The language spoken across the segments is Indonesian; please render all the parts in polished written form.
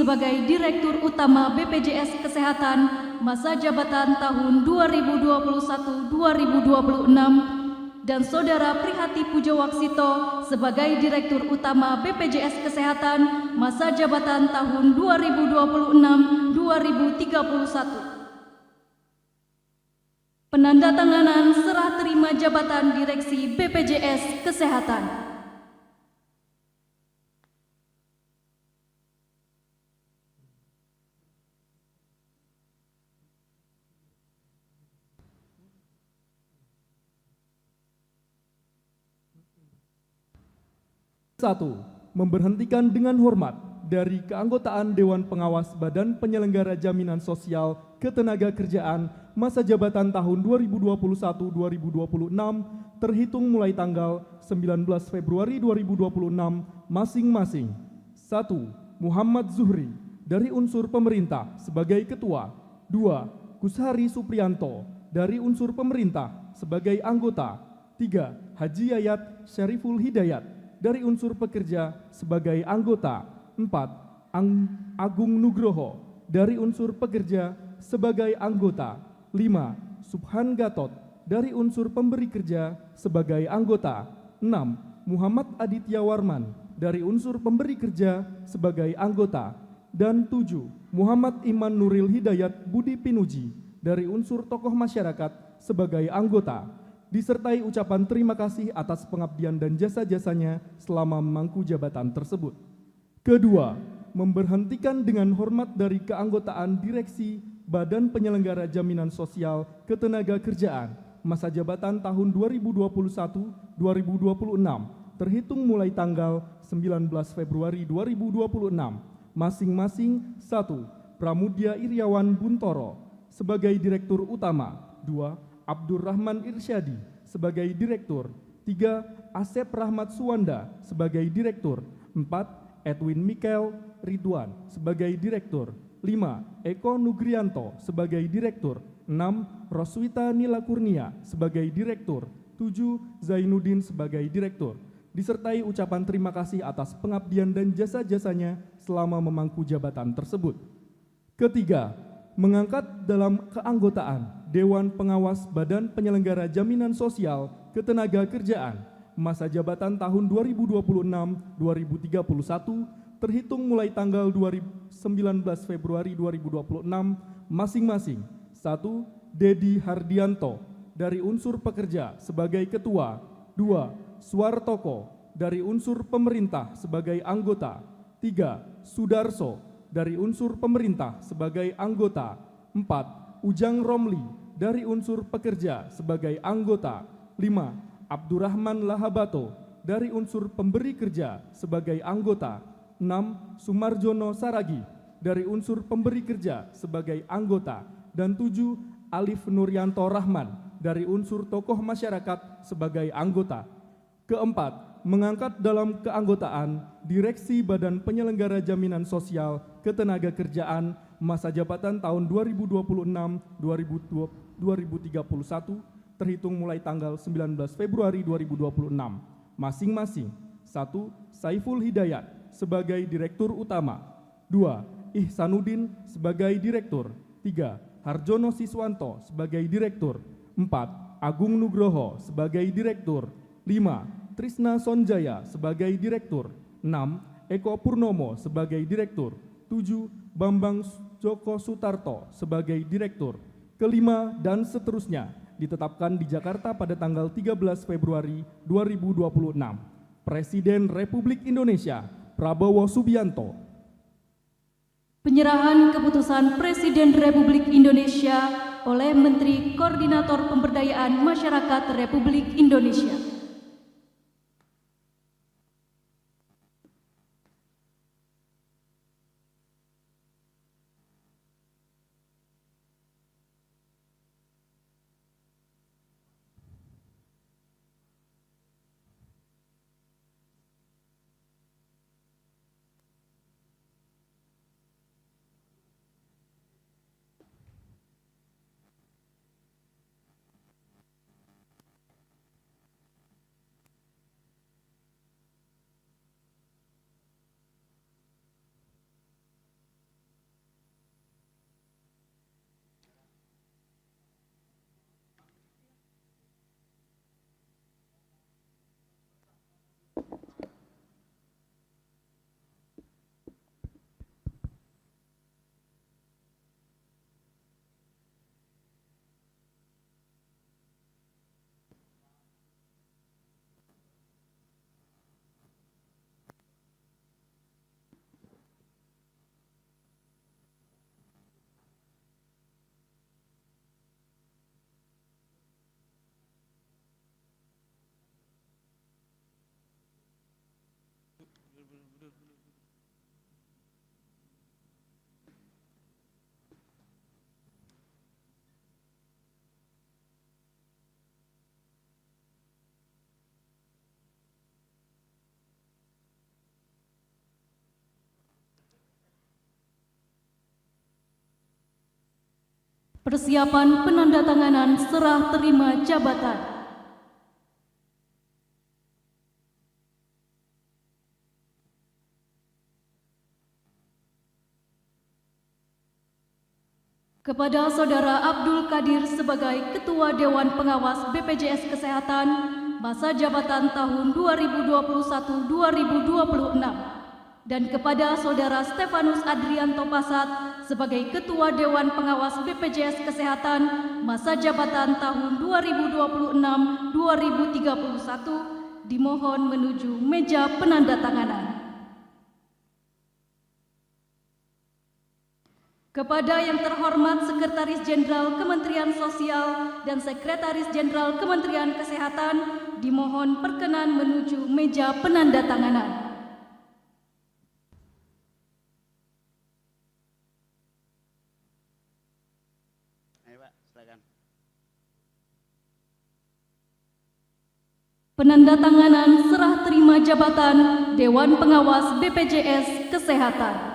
sebagai Direktur Utama BPJS Kesehatan masa jabatan tahun 2021-2026 dan Saudara Prihati Pujowaksito sebagai Direktur Utama BPJS Kesehatan masa jabatan tahun 2026-2031. Penandatanganan serah terima jabatan Direksi BPJS Kesehatan. Satu, memberhentikan dengan hormat dari keanggotaan Dewan Pengawas Badan Penyelenggara Jaminan Sosial Ketenagakerjaan masa jabatan tahun 2021-2026 terhitung mulai tanggal 19 Februari 2026 masing-masing. 1. Muhammad Zuhri dari unsur pemerintah sebagai ketua. 2. Kushari Supriyanto dari unsur pemerintah sebagai anggota. 3. Haji Yayat Syariful Hidayat dari unsur pekerja sebagai anggota. 4. Agung Nugroho dari unsur pekerja sebagai anggota. 5. Subhan Gatot dari unsur pemberi kerja sebagai anggota. 6. Muhammad Aditya Warman dari unsur pemberi kerja sebagai anggota. Dan 7. Muhammad Iman Nuril Hidayat Budi Pinuji dari unsur tokoh masyarakat sebagai anggota, disertai ucapan terima kasih atas pengabdian dan jasa-jasanya selama memangku jabatan tersebut. Kedua, memberhentikan dengan hormat dari keanggotaan Direksi Badan Penyelenggara Jaminan Sosial Ketenagakerjaan masa jabatan tahun 2021-2026 terhitung mulai tanggal 19 Februari 2026 masing-masing. 1. Pramudia Iriawan Buntoro sebagai Direktur Utama. 2. Abdurrahman Irsyadi sebagai Direktur. 3. Asep Rahmat Suwanda sebagai Direktur. 4. Edwin Mikael Ridwan sebagai Direktur. 5. Eko Nugrianto sebagai Direktur. 6. Roswita Nila Kurnia sebagai Direktur. 7. Zainuddin sebagai Direktur, disertai ucapan terima kasih atas pengabdian dan jasa-jasanya selama memangku jabatan tersebut. Ketiga, mengangkat dalam keanggotaan Dewan Pengawas Badan Penyelenggara Jaminan Sosial Ketenagakerjaan masa jabatan tahun 2026-2031 terhitung mulai tanggal 19 Februari 2026 masing-masing. 1. Dedi Hardianto dari unsur pekerja sebagai ketua. 2. Suartoko dari unsur pemerintah sebagai anggota. 3. Sudarso dari unsur pemerintah sebagai anggota. 4. Ujang Romli dari unsur pekerja sebagai anggota. 5. Abdurrahman Lahabato dari unsur pemberi kerja sebagai anggota. 6. Sumarjono Saragi dari unsur pemberi kerja sebagai anggota. Dan 7. Alif Nuryanto Rahman dari unsur tokoh masyarakat sebagai anggota. Keempat, mengangkat dalam keanggotaan Direksi Badan Penyelenggara Jaminan Sosial Ketenagakerjaan masa jabatan tahun 2026-2031 terhitung mulai tanggal 19 Februari 2026 masing-masing. 1. Saiful Hidayat sebagai Direktur Utama. 2. Ihsanuddin sebagai Direktur. 3. Harjono Siswanto sebagai Direktur. 4. Agung Nugroho sebagai Direktur. 5. Trisna Sonjaya sebagai Direktur. 6. Eko Purnomo sebagai Direktur. 7. Bambang Joko Sutarto sebagai Direktur. Kelima dan seterusnya ditetapkan di Jakarta pada tanggal 13 Februari 2026. Presiden Republik Indonesia Prabowo Subianto. Penyerahan keputusan Presiden Republik Indonesia oleh Menteri Koordinator Pemberdayaan Masyarakat Republik Indonesia. Persiapan penandatanganan serah terima jabatan. Kepada Saudara Abdul Qadir sebagai Ketua Dewan Pengawas BPJS Kesehatan masa jabatan tahun 2021-2026 dan kepada Saudara Stefanus Adrianto Pasat sebagai Ketua Dewan Pengawas BPJS Kesehatan masa jabatan tahun 2026-2031 dimohon menuju meja penandatanganan. Kepada yang terhormat Sekretaris Jenderal Kementerian Sosial dan Sekretaris Jenderal Kementerian Kesehatan dimohon perkenan menuju meja penandatanganan. Ayo Pak, silakan. Penandatanganan serah terima jabatan Dewan Pengawas BPJS Kesehatan.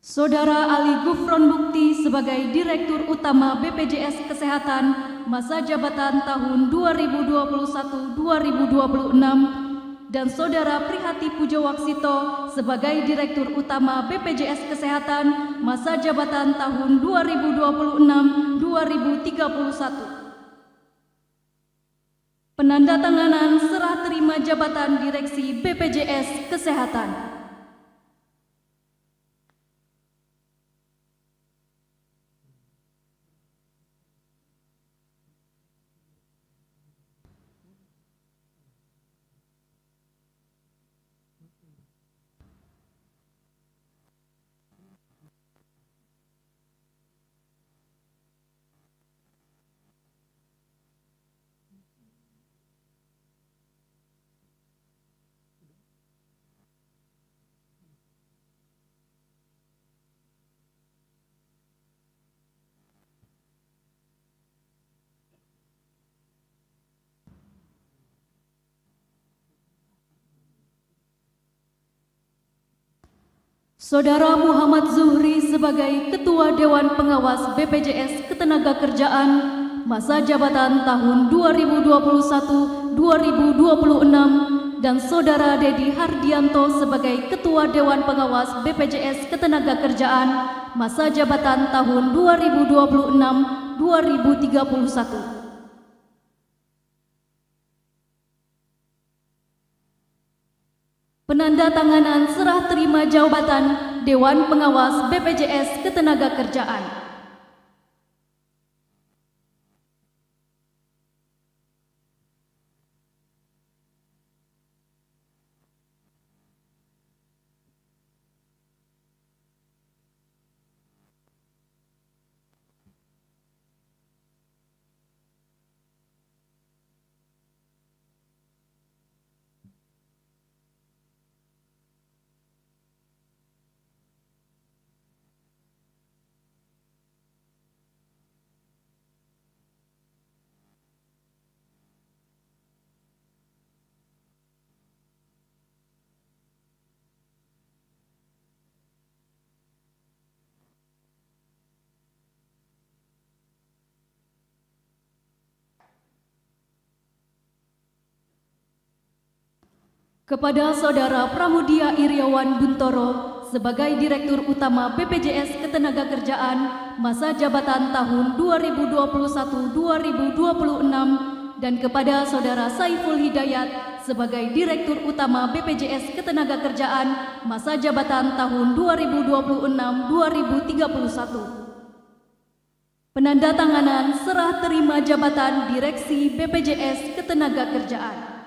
Saudara Ali Gufron Bukti sebagai Direktur Utama BPJS Kesehatan masa jabatan tahun 2021-2026 dan Saudara Prihati Pujowaksito sebagai Direktur Utama BPJS Kesehatan masa jabatan tahun 2026-2031. Penandatanganan serah terima jabatan Direksi BPJS Kesehatan. Saudara Muhammad Zuhri sebagai Ketua Dewan Pengawas BPJS Ketenagakerjaan masa jabatan tahun 2021-2026 dan Saudara Dedi Hardianto sebagai Ketua Dewan Pengawas BPJS Ketenagakerjaan masa jabatan tahun 2026-2031. Penandatanganan serah terima jabatan Dewan Pengawas BPJS Ketenagakerjaan. Kepada Saudara Pramudia Iriawan Buntoro sebagai Direktur Utama BPJS Ketenagakerjaan masa jabatan tahun 2021-2026 dan kepada Saudara Saiful Hidayat sebagai Direktur Utama BPJS Ketenagakerjaan masa jabatan tahun 2026-2031. Penandatanganan serah terima jabatan Direksi BPJS Ketenagakerjaan.